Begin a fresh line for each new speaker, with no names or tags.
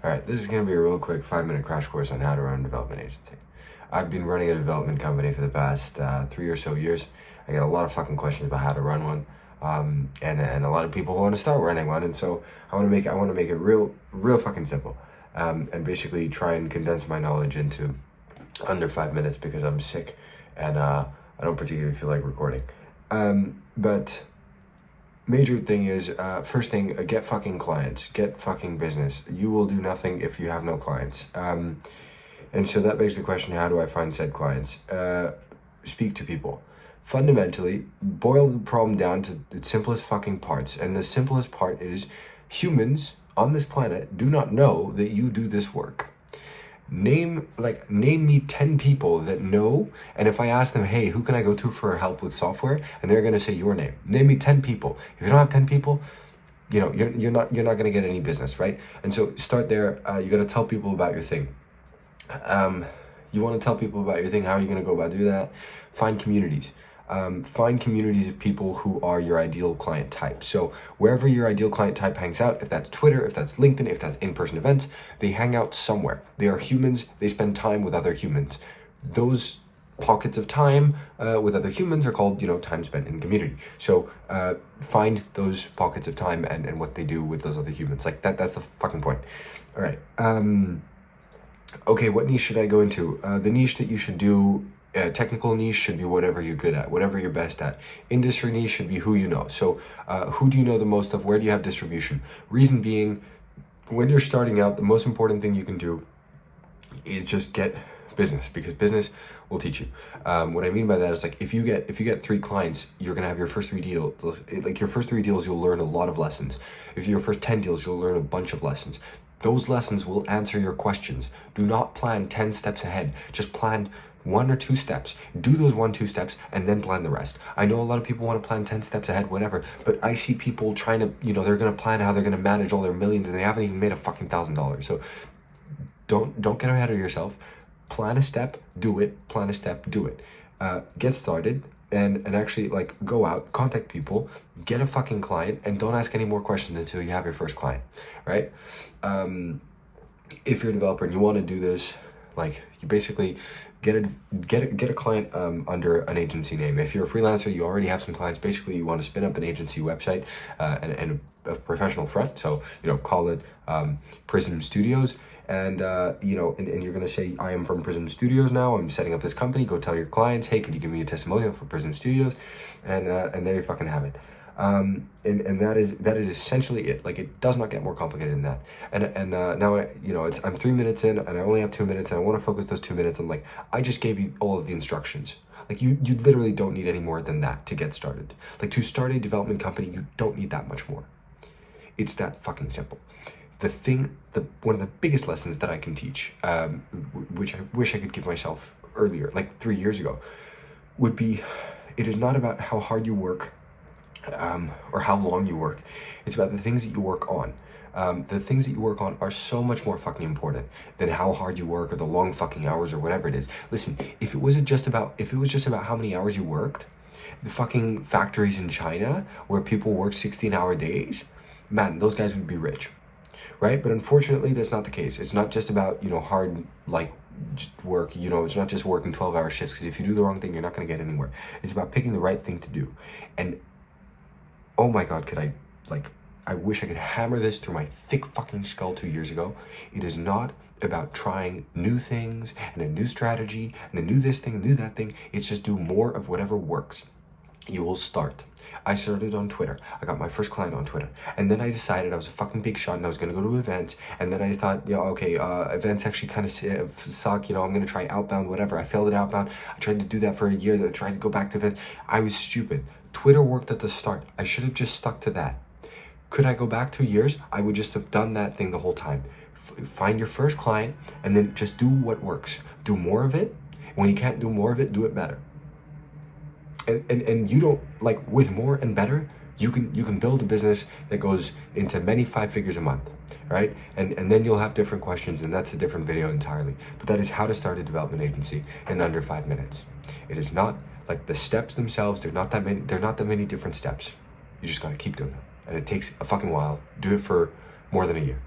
All right, this is going to be a real quick 5-minute crash course on how to run a development agency. I've been running a development company for the past 3 or so years. I get a lot of fucking questions about how to run one, and a lot of people who want to start running one. And so I want to make it real fucking simple, and basically try and condense my knowledge into under 5 minutes because I'm sick and I don't particularly feel like recording. But major thing is, first thing, get fucking clients, get fucking business. You will do nothing if you have no clients. And so that begs the question, how do I find said clients? Speak to people. Fundamentally, boil the problem down to its simplest fucking parts. And the simplest part is humans on this planet do not know that you do this work. Name me 10 people that know, and if I ask them, hey, who can I go to for help with software, and they're gonna say your name. Name me 10 people. If you don't have 10 people, you know, you're not gonna get any business, right? And so start there. You gotta tell people about your thing. You want to tell people about your thing. How are you going to go about doing that? Find communities. Find communities of people who are your ideal client type. So wherever your ideal client type hangs out, if that's Twitter, if that's LinkedIn, if that's in-person events, they hang out somewhere. They are humans. They spend time with other humans. Those pockets of time with other humans are called, time spent in community. So find those pockets of time and what they do with those other humans. Like that's the fucking point. All right. Okay, what niche should I go into? The niche that you should do, technical niche should be whatever you're good at, whatever you're best at. Industry niche should be who you know. So who do you know the most of? Where do you have distribution? Reason being, when you're starting out, the most important thing you can do is just get business, because business will teach you. What I mean by that is, like, if you get 3 clients, you're gonna have your first 3 deals. Like your first 3 deals, you'll learn a lot of lessons. If your first 10 deals, you'll learn a bunch of lessons. Those lessons will answer your questions. Do not plan 10 steps ahead. Just plan 1 or 2 steps. Do those 1-2 steps and then plan the rest. I know a lot of people want to plan 10 steps ahead, whatever, but I see people trying to, they're going to plan how they're going to manage all their millions and they haven't even made a fucking $1,000. So don't get ahead of yourself. Plan a step, do it. Plan a step, do it. Get started. And actually, like, go out, contact people, get a fucking client, and don't ask any more questions until you have your first client, right? If you're a developer and you want to do this, like, you basically get a client under an agency name. If you're a freelancer, you already have some clients. Basically, you want to spin up an agency website and a professional front. So, call it Prism Studios. And and you're gonna say, I am from Prism Studios now. I'm setting up this company. Go tell your clients, hey, could you give me a testimonial for Prism Studios? And there you fucking have it. And that is essentially it. Like, it does not get more complicated than that. And now I'm 3 minutes in, and I only have 2 minutes, and I want to focus those 2 minutes on, like, I just gave you all of the instructions. Like, you literally don't need any more than that to get started. Like, to start a development company, you don't need that much more. It's that fucking simple. One of the biggest lessons that I can teach, which I wish I could give myself earlier, like 3 years ago, would be, it is not about how hard you work, or how long you work. It's about the things that you work on. The things that you work on are so much more fucking important than how hard you work or the long fucking hours or whatever it is. Listen, if it was just about how many hours you worked, the fucking factories in China where people work 16-hour days, man, those guys would be rich. Right? But unfortunately, that's not the case. It's not just about, hard, like, work. It's not just working 12-hour shifts, because if you do the wrong thing, you're not going to get anywhere. It's about picking the right thing to do. And, oh my God, I wish I could hammer this through my thick fucking skull 2 years ago. It is not about trying new things and a new strategy and a new this thing and new that thing. It's just do more of whatever works. You will start. I started on Twitter. I got my first client on Twitter. And then I decided I was a fucking big shot and I was going to go to events. And then I thought, events actually kind of suck. I'm going to try outbound, whatever. I failed at outbound. I tried to do that for a year. I tried to go back to events. I was stupid. Twitter worked at the start. I should have just stuck to that. Could I go back 2 years? I would just have done that thing the whole time. Find your first client and then just do what works. Do more of it. When you can't do more of it, do it better. And you don't, like, with more and better, you can build a business that goes into many 5 figures a month, right? And then you'll have different questions, and that's a different video entirely. But that is how to start a development agency in under 5 minutes. It is not, like, the steps themselves, they're not that many different steps. You just gotta keep doing it. And it takes a fucking while. Do it for more than a year.